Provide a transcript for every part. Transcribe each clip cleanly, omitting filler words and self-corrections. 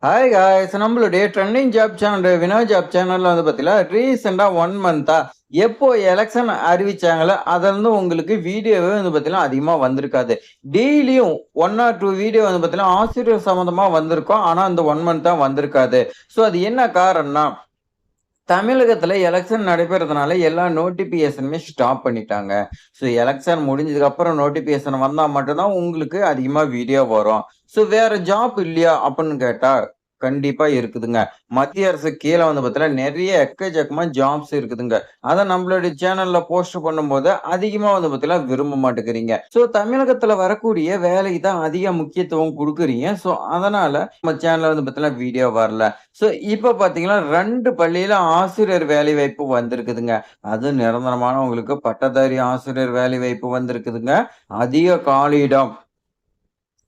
Hi guys, நம்மளுடைய trending job channel Vino job சேனல்ல வந்து பார்த்தீங்கன்னா ரீசெண்டா 1 மந்த்தா எப்போ எலெக்ஷன் அறிவிச்சாங்களோ அதிலிருந்து உங்களுக்கு வீடியோவே வந்து பார்த்தீங்கன்னா அதிகமா வந்திருக்காது. டெய்லியும் 1 ஆர் 2 வீடியோ வந்து பார்த்தீங்கன்னா ஆசிரியர் சம்மந்தமா வந்திருக்கும். ஆனா அந்த 1 மந்த்தா வந்திருக்காது. ஸோ அது என்ன காரணம்னா, தமிழகத்துல எலெக்ஷன் நடைபெறதுனால எல்லா நோட்டிபிகேஷனுமே ஸ்டாப் பண்ணிட்டாங்க. ஸோ எலெக்ஷன் முடிஞ்சதுக்கு அப்புறம் நோட்டிபிகேஷன் வந்தா மட்டும் தான் உங்களுக்கு அதிகமா வீடியோ வரும். ஸோ வேற ஜாப் இல்லையா அப்படின்னு கேட்டா, கண்டிப்பா இருக்குதுங்க. மத்திய அரசுக்கு கீழ வந்து பார்த்தீங்கன்னா நெறைய எக்கச்சக்கமா ஜாப்ஸ் இருக்குதுங்க. அத நம்மளுடைய சேனல்ல போஸ்ட் பண்ணும்போது அதிகமா வந்து பார்த்தீங்கன்னா விரும்ப மாட்டேங்கிறீங்க. ஸோ தமிழகத்துல வரக்கூடிய வேலைக்கு தான் அதிக முக்கியத்துவம் குடுக்குறீங்க. ஸோ அதனால நம்ம சேனல்ல வந்து பார்த்தீங்கன்னா வீடியோ வரல. ஸோ இப்ப பார்த்தீங்கன்னா 2 பள்ளியில ஆசிரியர் வேலைவாய்ப்பு வந்திருக்குதுங்க. அதுவும் நிரந்தரமான உங்களுக்கு பட்டதாரி ஆசிரியர் வேலைவாய்ப்பு வந்திருக்குதுங்க. அதிக காலியிடம்.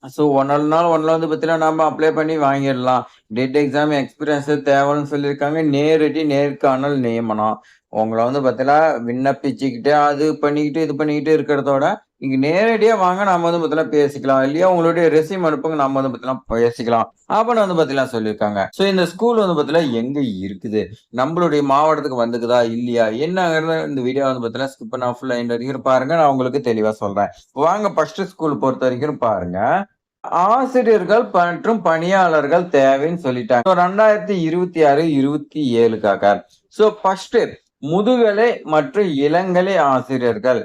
ஸோ ஒன்னொரு ஒண்ணுல வந்து பார்த்தீங்கன்னா, நாம அப்ளை பண்ணி வாங்கிடலாம். டெட் எக்ஸாம் எக்ஸ்பீரியன்ஸ் தேவைன்னு சொல்லியிருக்காங்க. நேரடி நேர்காணல் நியமனம். உங்கள வந்து பார்த்தீங்கன்னா, விண்ணப்பிச்சுக்கிட்டு, அது பண்ணிக்கிட்டு, இது பண்ணிக்கிட்டு இருக்கிறதோட, நீங்க நேரடியா வாங்க நாம வந்து பார்த்தீங்கன்னா பேசிக்கலாம். இல்லையா உங்களுடைய ரெஸ்யூம் அனுப்புங்க நம்ம வந்து பார்த்தீங்கன்னா பேசிக்கலாம். அப்படின்னு வந்து பார்த்தீங்கன்னா சொல்லியிருக்காங்க. ஸோ இந்த ஸ்கூல் வந்து பார்த்தீங்கன்னா எங்க இருக்குது? நம்மளுடைய மாவட்டத்துக்கு வந்துக்குதா? இல்லையா? என்னங்கிறத இந்த வீடியோ வந்து பார்த்தீங்கன்னா ஸ்கிப் பண்ணாம ஃபுல்லா எண்ட் வரைக்கும் பாருங்க. நான் உங்களுக்கு தெளிவா சொல்றேன். வாங்க ஃபர்ஸ்ட் ஸ்கூல் பொறுத்தவரைக்கும் பாருங்க. ஆசிரியர்கள் மற்றும் பணியாளர்கள் தேவைன்னு சொல்லிட்டாங்க. 2026, 27க்காக. ஸோ ஃபர்ஸ்ட் முதுகலை மற்றும் இளங்கலை ஆசிரியர்கள்.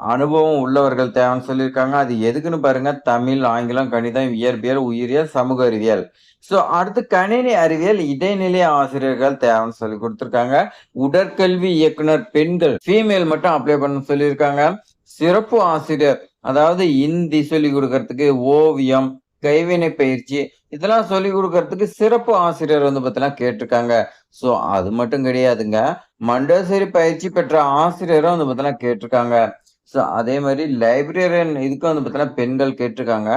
அனுபவம் உள்ளவர்கள் தேவைன்னு சொல்லியிருக்காங்க. அது எதுக்குன்னு பாருங்க. தமிழ், ஆங்கிலம், கணிதம், இயற்பியல், உயிரியல், சமூக அறிவியல். ஸோ அடுத்து கணினி அறிவியல் இடைநிலை ஆசிரியர்கள் தேவைன்னு சொல்லி குடுத்துருக்காங்க. உடற்கல்வி இயக்குனர் பெண்கள், ஃபீமேல் மட்டும் அப்ளை பண்ண சொல்லியிருக்காங்க. சிறப்பு ஆசிரியர், அதாவது ஹிந்தி சொல்லிக் குடுக்கறதுக்கு, ஓவியம், கைவினை பயிற்சி இதெல்லாம் சொல்லிக் குடுக்கறதுக்கு சிறப்பு ஆசிரியர் வந்து பார்த்தீங்கன்னா கேட்டிருக்காங்க. ஸோ அது மட்டும் கிடையாதுங்க. மண்டோசரி பயிற்சி பெற்ற ஆசிரியரும் வந்து பார்த்தீங்கன்னா கேட்டிருக்காங்க. ஸோ அதே மாரி லைப்ரரியன் இதுக்கு வந்து பார்த்தீங்கன்னா பெண்கள் கேட்டிருக்காங்க.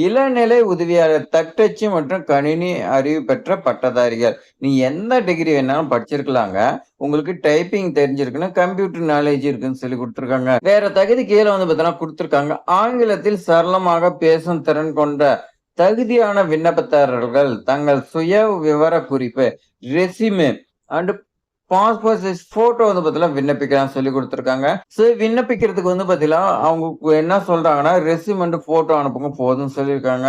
இளநிலை உதவியாளர் தட்டச்சு மற்றும் கணினி அறிவு பெற்ற பட்டதாரிகள். நீ எந்த டிகிரி வேணாலும் படிச்சிருக்கலாங்க. உங்களுக்கு டைப்பிங் தெரிஞ்சிருக்குன்னு, கம்ப்யூட்டர் நாலேட்ஜ் இருக்குன்னு சொல்லி குடுத்துருக்காங்க. வேற தகுதி கீழ வந்து பார்த்தீங்கன்னா குடுத்துருக்காங்க. ஆங்கிலத்தில் சரளமாக பேசும் திறன் கொண்ட தகுதியான விண்ணப்பதாரர்கள் தங்கள் சுய விவரக் குறிப்பு, resume and passport size photo வந்து பார்த்தீங்கன்னா விண்ணப்பிக்கலாம் சொல்லிக் குடுத்துருக்காங்க. ஸோ விண்ணப்பிக்கிறதுக்கு வந்து பார்த்தீங்கன்னா, அவங்க என்ன சொல்றாங்கன்னா, ரெஸ்யூம் அண்ட் ஃபோட்டோ அனுப்புங்க போதும்ன்னு சொல்லியிருக்காங்க.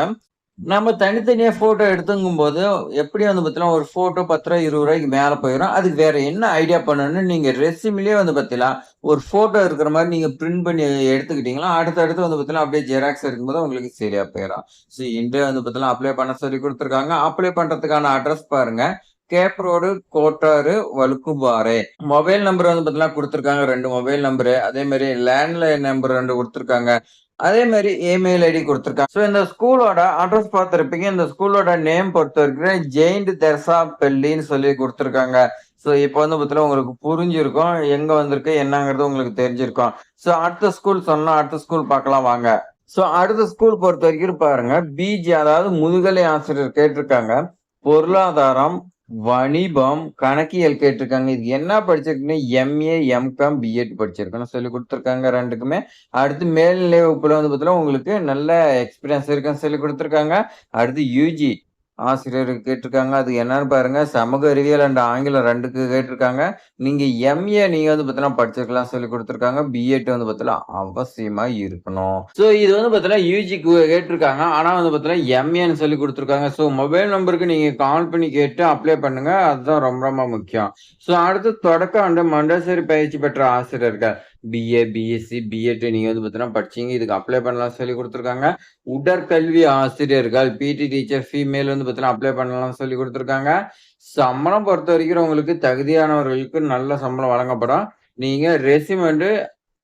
நம்ம தனித்தனியா ஃபோட்டோ எடுத்துங்கும்போது, எப்படியும் வந்து பார்த்தீங்கன்னா, ஒரு ஃபோட்டோ ரூ. 10 ரூ. 20க்கு மேல போயிரும். அதுக்கு வேற என்ன ஐடியா பண்ணணும்னு நீங்க ரெஸ்யூம்லயே வந்து பார்த்தீங்கன்னா, ஒரு ஃபோட்டோ இருக்கிற மாரி நீங்க பிரிண்ட் பண்ணி எடுத்துக்கிட்டீங்கன்னா, அடுத்தடுத்து வந்து பார்த்தீங்கன்னா, அப்படியே ஜெராக்ஸ் எடுக்கும்போது உங்களுக்கு சரியா போயிரும். ஸோ இன்றே வந்து பார்த்தீங்கன்னா, அப்ளை பண்ண சொல்லி குடுத்துருக்காங்க. அப்ளை பண்றதுக்கான அட்ரஸ் பாருங்க. Cape road, Kottar, Vazhukkuparai. Mobile number வந்து பார்த்தீங்கன்னா குடுத்துருக்காங்க 2 மொபைல் நம்பரு. அதே மாரி லேண்ட்லைன் நம்பர் 2 குடுத்துருக்காங்க. அதே மாரி இமெயில் ஐடி குடுத்துருக்காங்க. ஸோ இந்த ஸ்கூலோட அட்ரஸ் பார்த்திருப்பீங்க. இந்த ஸ்கூலோட நேம் பொறுத்தவரைக்கும் ஜெயிண்ட் தெரசா பள்ளின்னு சொல்லி குடுத்துருக்காங்க. ஸோ இப்ப வந்து பார்த்தீங்கன்னா உங்களுக்கு புரிஞ்சிருக்கும். எங்க வந்திருக்கு என்னங்கிறது உங்களுக்கு தெரிஞ்சிருக்கும். ஸோ அடுத்த ஸ்கூல் சொன்னா அடுத்த ஸ்கூல் பார்க்கலாம் வாங்க. ஸோ அடுத்த ஸ்கூல் பொறுத்தவரைக்கும் பாருங்க. பிஜி அதாவது முதுகலை ஆசிரியர் கேட்டிருக்காங்க. பொருளாதாரம், வணிபம், கணக்கியல் கேட்டிருக்காங்க. இது என்ன படிச்சிருக்குன்னு எம்ஏ, எம்காம், பிஎட் படிச்சிருக்கணும்னு சொல்லி குடுத்துருக்காங்க 2க்குமே. அடுத்து மேல்நிலை வகுப்புல வந்து பார்த்தீங்கன்னா, உங்களுக்கு நல்ல எக்ஸ்பீரியன்ஸ் இருக்குன்னு சொல்லி குடுத்துருக்காங்க. அடுத்து யுஜி ஆசிரியருக்கு கேட்டிருக்காங்க. அது என்னன்னு பாருங்க. சமூக அறிவியல் அண்ட் ஆங்கிலம் 2க்கு கேட்டிருக்காங்க. நீங்க எம்ஏ நீங்க வந்து பார்த்தீங்கன்னா படிச்சிருக்கலாம்னு சொல்லி குடுத்துருக்காங்க. பிஎட் வந்து பார்த்தீங்கன்னா அவசியமா இருக்கணும். ஸோ இது வந்து பார்த்தீங்கன்னா யுஜிக்கு கேட்டிருக்காங்க. ஆனா வந்து பார்த்தீங்கன்னா எம்ஏன்னு சொல்லி குடுத்துருக்காங்க. ஸோ மொபைல் நம்பருக்கு நீங்க கால் பண்ணி கேட்டு அப்ளை பண்ணுங்க. அதுதான் ரொம்ப ரொம்ப முக்கியம். ஸோ அடுத்து தொடக்க ஆண்டு மண்டசரி பயிற்சி பெற்ற ஆசிரியர்கள். பிஏ, பிஎஸ்சி, பிஎட் நீங்க வந்து பார்த்தீங்கன்னா படிச்சீங்க. இதுக்கு அப்ளை பண்ணலாம்னு சொல்லி குடுத்துருக்காங்க. உடற்கல்வி ஆசிரியர்கள், பிடி டீச்சர் ஃபீமேல் வந்து பார்த்தீங்கன்னா அப்ளை பண்ணலாம்னு சொல்லி குடுத்துருக்காங்க. சம்பளம் பொறுத்தவரைக்கும் உங்களுக்கு தகுதியானவர்களுக்கு நல்ல சம்பளம் வழங்கப்படும். நீங்க ரெஸ்யூம் வந்து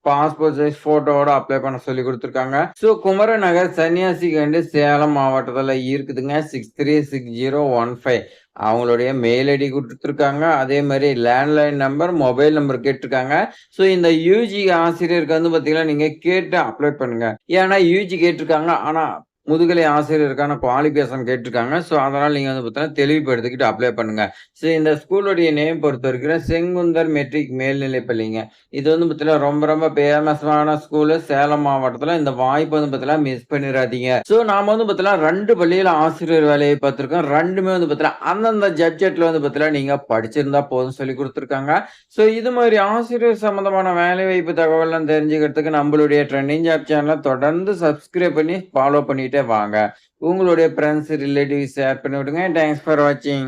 பாஸ்போர்ட் சைஸ் ஃபோட்டோவோட அப்ளை பண்ண சொல்லி குடுத்துருக்காங்க. ஸோ குமரநகர் சன்னியாசிகண்டு சேலம் மாவட்டத்துல இருக்குதுங்க. 636015 அவங்களுடைய மெயில் ஐடி குடுத்துருக்காங்க. அதே மாரி லேண்ட்லைன் நம்பர், மொபைல் நம்பர் கேட்டிருக்காங்க. ஸோ இந்த யுஜி ஆசிரியருக்கு வந்து பார்த்தீங்கன்னா, நீங்க கேட்டு அப்ளை பண்ணுங்க. ஏன்னா யுஜி கேட்டிருக்காங்க. ஆனா முதுகலை ஆசிரியருக்கான குவாலிஃபிகேஷன் கேட்டிருக்காங்க. ஸோ, அதனால நீங்க வந்து பார்த்தீங்கன்னா, தெளிவுபடுத்திக்கிட்டு அப்ளை பண்ணுங்க. ஸோ, இந்த ஸ்கூலுடைய நேம் பொறுத்தவரைக்கும் செங்குந்தர் மெட்ரிக் மேல்நிலைப் பள்ளிங்க. இது வந்து பார்த்தீங்கன்னா, ரொம்ப ரொம்ப ஃபேமஸான ஸ்கூலு சேலம் மாவட்டத்தில. இந்த வாய்ப்பு வந்து பார்த்தீங்கன்னா, மிஸ் பண்ணிறாதீங்க. ஸோ, நாம வந்து பார்த்தீங்கன்னா 2 பள்ளியில ஆசிரியர் வேலைய பார்த்துருக்கோம். 2மே வந்து பார்த்தீங்கன்னா, அந்தந்த சப்ஜெக்ட்ல வந்து பார்த்தீங்கன்னா, நீங்க படிச்சிருந்தா போதும்னு சொல்லிக் குடுத்துருக்காங்க. ஸோ, இது மாரி ஆசிரியர் சம்மந்தமான வேலைவாய்ப்பு தகவல்லாம் தெரிஞ்சுக்கிறதுக்கு நம்மளுடைய ட்ரெண்டிங் ஜாப் சேனல தொடர்ந்து சப்ஸ்கிரைப் பண்ணி ஃபாலோ பண்ணிட்டே வாங்க. உங்களுடைய ஃபிரெண்ட்ஸ், ரிலேட்டிவ்ஸ் ஷேர் பண்ணி விடுங்க. தேங்க்ஸ் ஃபார் வாட்சிங்.